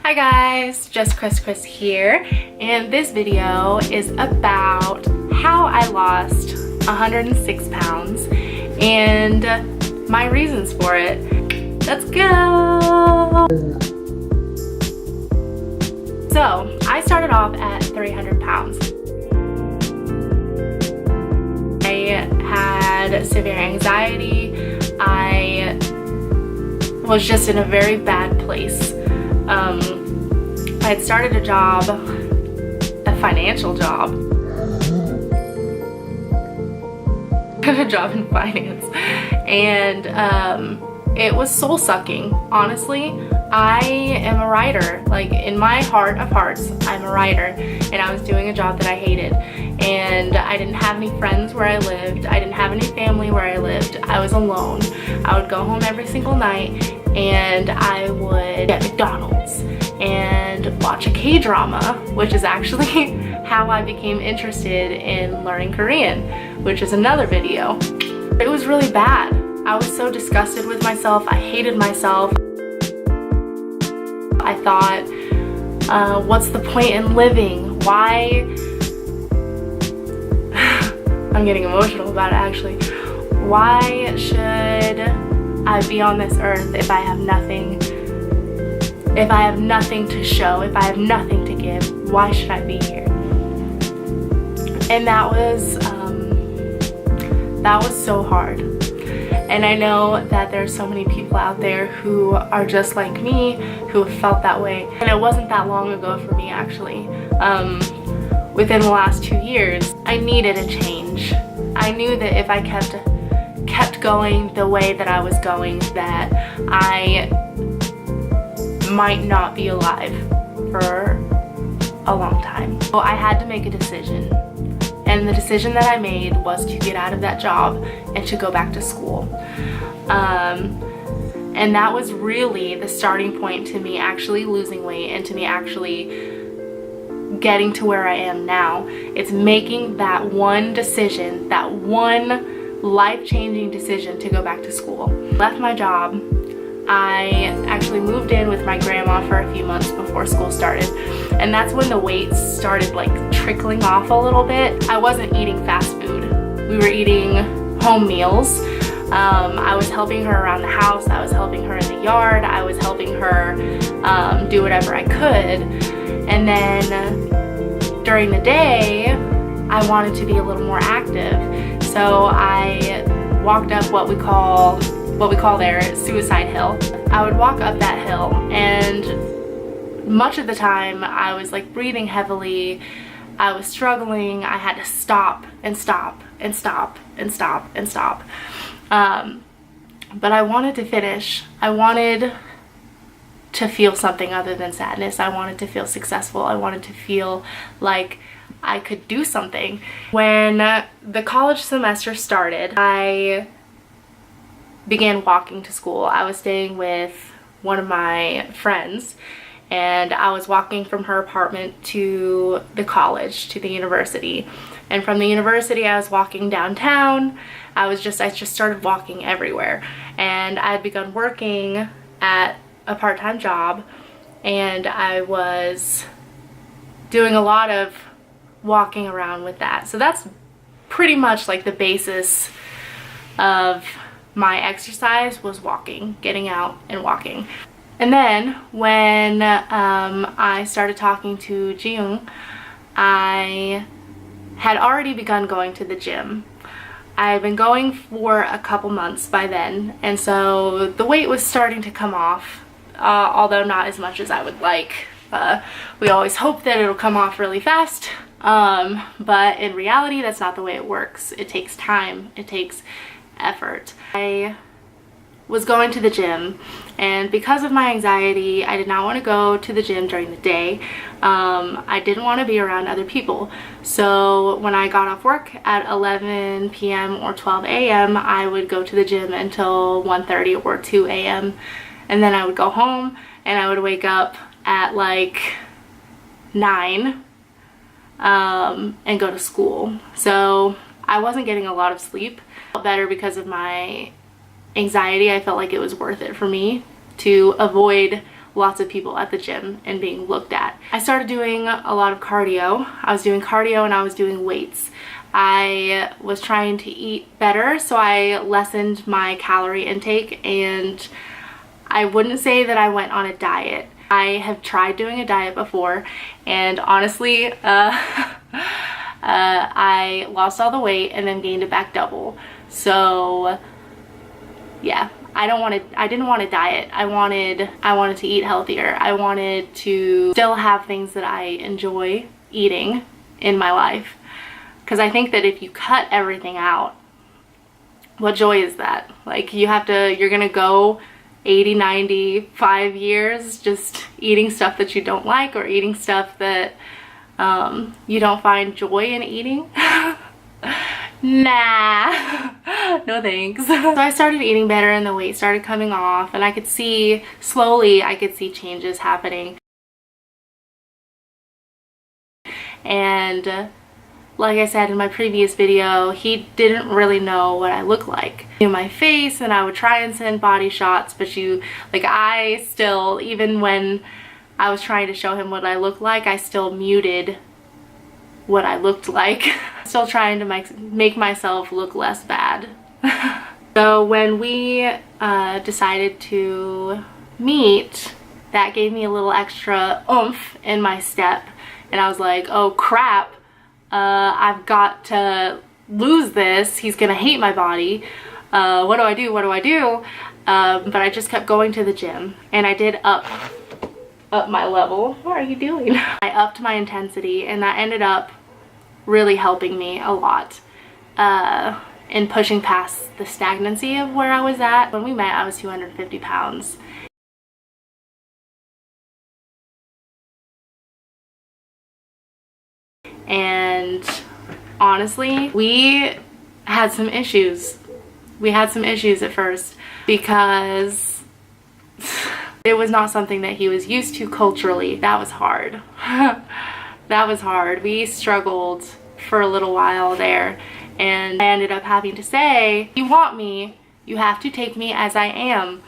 Hi guys, just Chris here, and this video is about how I lost 106 pounds and my reasons for it. Let's go! So, I started off at 300 pounds. I had severe anxiety. I was just in a very bad place. I had started a job, a financial job, a job in finance, and it was soul-sucking, honestly. I am a writer. Like, in my heart of hearts, I'm a writer, and I was doing a job that I hated, and I didn't have any friends where I lived. I didn't have any family where I lived. I was alone. I would go home every single night, and I would get McDonald's and watch a K-drama, which is actually how I became interested in learning Korean, which is another video. It was really bad. I was so disgusted with myself. I hated myself. I thought, what's the point in living? Why? I'm getting emotional about it, actually. Why should I be on this earth if I have nothing? If I have nothing to show, if I have nothing to give, why should I be here? And that was so hard. And I know that there's so many people out there who are just like me, who have felt that way. And it wasn't that long ago for me, actually. Within the last 2 years, I needed a change. I knew that if I kept going the way that I was going, that I might not be alive for a long time. So I had to make a decision. And the decision that I made was to get out of that job and to go back to school. And that was really the starting point to me actually losing weight and to me actually getting to where I am now. It's making that one decision, that one life-changing decision to go back to school. Left my job. I actually moved in with my grandma for a few months before school started, and that's when the weight started like trickling off a little bit. I wasn't eating fast food. We were eating home meals. I was helping her around the house. I was helping her in the yard. I was helping her do whatever I could. And then during the day, I wanted to be a little more active. So I walked up what we call there Suicide Hill. I would walk up that hill, and much of the time I was like breathing heavily. I was struggling. I had to stop and stop and stop and stop and stop. But I wanted to finish. I wanted to feel something other than sadness. I wanted to feel successful. I wanted to feel like I could do something. When the college semester started, I began walking to school. I was staying with one of my friends, and I was walking from her apartment to the college, to the university. And from the university, I was walking downtown. I just started walking everywhere. And I had begun working at a part-time job, and I was doing a lot of walking around with that. So that's pretty much like the basis of my exercise, was walking, getting out and walking. And then when I started talking to Jiyoung, I had already begun going to the gym. I had been going for a couple months by then, and so the weight was starting to come off, although not as much as I would like. We always hope that it'll come off really fast, but in reality, that's not the way it works. It takes time. It takes effort. I was going to the gym, and because of my anxiety, I did not want to go to the gym during the day. I didn't want to be around other people. So when I got off work at 11 p.m. or 12 a.m., I would go to the gym until 1:30 or 2 a.m. and then I would go home, and I would wake up at like 9 and go to school. So I wasn't getting a lot of sleep. I felt better because of my anxiety. I felt like it was worth it for me to avoid lots of people at the gym and being looked at. I started doing a lot of cardio. I was doing cardio and I was doing weights. I was trying to eat better, so I lessened my calorie intake, and I wouldn't say that I went on a diet. I have tried doing a diet before, and honestly, I lost all the weight and then gained it back double. So yeah, I didn't want a diet. I wanted to eat healthier. I wanted to still have things that I enjoy eating in my life. Because I think that if you cut everything out, what joy is that? Like, you're gonna go 80, 90, 5 years just eating stuff that you don't like, or eating stuff that you don't find joy in eating. Nah, no thanks. So I started eating better and the weight started coming off, and I could see changes happening. And like I said in my previous video, he didn't really know what I looked like. He knew my face, and I would try and send body shots, but I still, even when I was trying to show him what I looked like, I still muted what I looked like. Still trying to make myself look less bad. So when we decided to meet, that gave me a little extra oomph in my step, and I was like, oh crap, I've got to lose this. He's gonna hate my body. What do I do? What do I do? But I just kept going to the gym, and I did up my level. What are you doing? I upped my intensity, and that ended up really helping me a lot in pushing past the stagnancy of where I was at. When we met, I was 250 pounds. And honestly, we had some issues. We had some issues at first because it was not something that he was used to culturally. That was hard. That was hard. We struggled for a little while there, and I ended up having to say, if you want me, you have to take me as I am,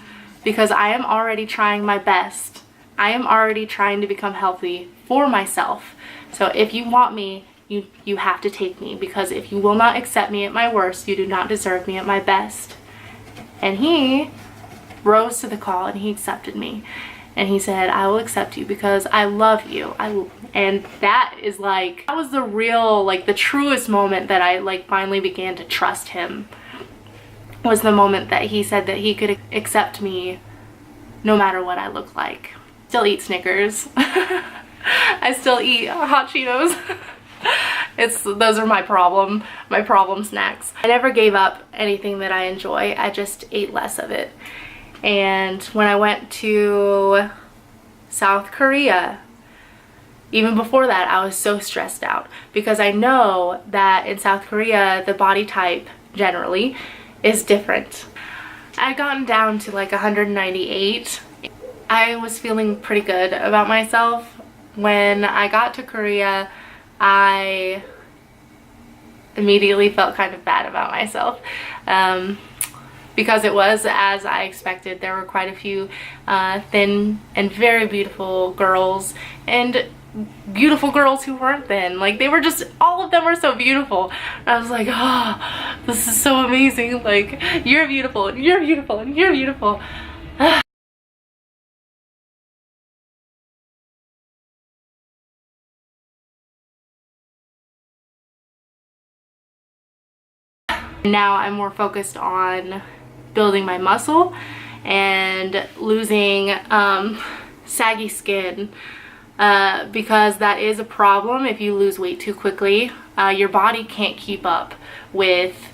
because I am already trying my best. I am already trying to become healthy for myself. So if you want me, you have to take me, because if you will not accept me at my worst, you do not deserve me at my best. And he rose to the call, and he accepted me. And he said, I will accept you because I love you. And that is like, that was the real, like the truest moment that I like finally began to trust him, was the moment that he said that he could accept me no matter what I look like. Still eat Snickers. I still eat hot Cheetos. Those are my problem snacks. I never gave up anything that I enjoy. I just ate less of it. And when I went to South Korea, even before that, I was so stressed out, because I know that in South Korea, the body type generally is different. I had gotten down to like 198. I was feeling pretty good about myself. When I got to Korea, I immediately felt kind of bad about myself. Because it was as I expected. There were quite a few thin and very beautiful girls, and beautiful girls who weren't thin. Like, they were just, all of them were so beautiful. And I was like, oh, this is so amazing. Like, you're beautiful, and you're beautiful, and you're beautiful. Now I'm more focused on building my muscle and losing saggy skin, because that is a problem. If you lose weight too quickly, your body can't keep up with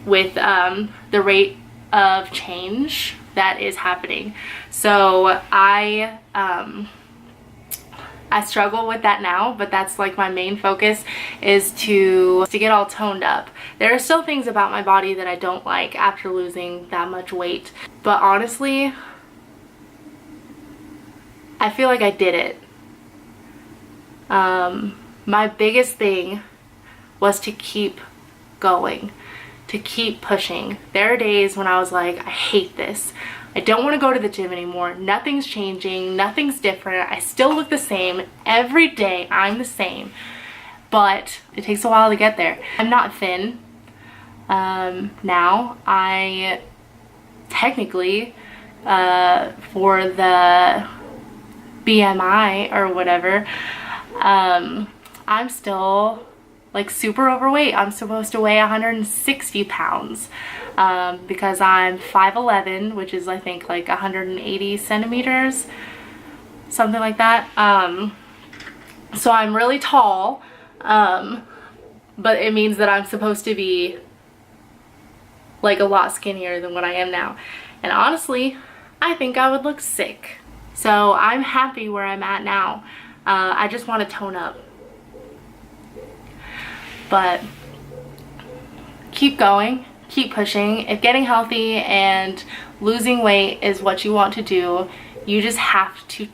the rate of change that is happening. So I struggle with that now, but that's like my main focus, is to get all toned up. There are still things about my body that I don't like after losing that much weight, but honestly, I feel like I did it. My biggest thing was to keep going, to keep pushing. There are days when I was like, I hate this. I don't want to go to the gym anymore. Nothing's changing. Nothing's different. I still look the same. Every day I'm the same. But it takes a while to get there. I'm not thin. Now I technically, for the BMI or whatever, I'm still like super overweight. I'm supposed to weigh 160 pounds because I'm 5'11", which is I think like 180 centimeters, something like that. So I'm really tall, but it means that I'm supposed to be like a lot skinnier than what I am now. And honestly, I think I would look sick. So I'm happy where I'm at now. I just want to tone up. But keep going, keep pushing. If getting healthy and losing weight is what you want to do, you just have to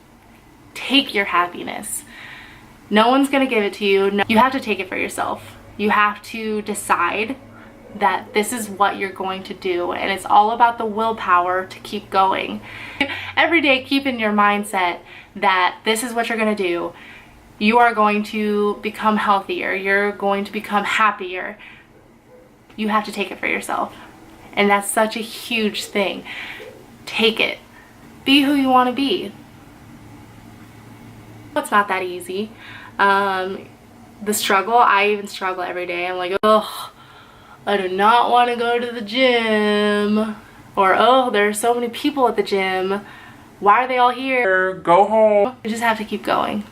take your happiness. No one's gonna give it to you. You have to take it for yourself. You have to decide that this is what you're going to do, and it's all about the willpower to keep going. Every day keep in your mindset that this is what you're gonna do. You are going to become healthier. You're going to become happier. You have to take it for yourself. And that's such a huge thing. Take it. Be who you want to be. It's not that easy. The struggle, I even struggle every day. I'm like, oh, I do not want to go to the gym. Or, oh, there are so many people at the gym. Why are they all here? Go home. You just have to keep going.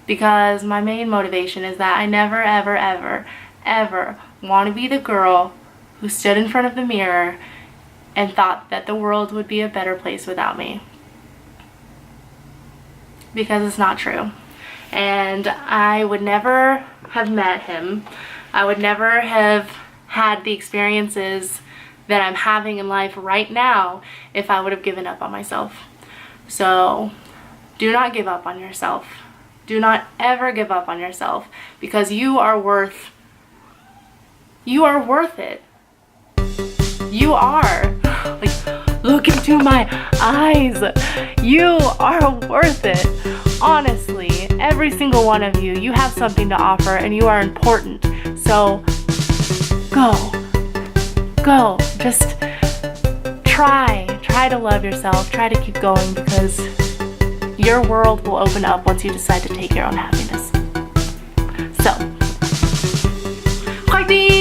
Because my main motivation is that I never, ever, ever, ever want to be the girl who stood in front of the mirror and thought that the world would be a better place without me. Because it's not true. And I would never have met him. I would never have had the experiences that I'm having in life right now if I would have given up on myself. So do not give up on yourself. Do not ever give up on yourself, because you are worth it. You are. Like, look into my eyes. You are worth it. Honestly, every single one of you, you have something to offer and you are important. So go. Just try to love yourself. Try to keep going, because your world will open up once you decide to take your own happiness. So, fighting!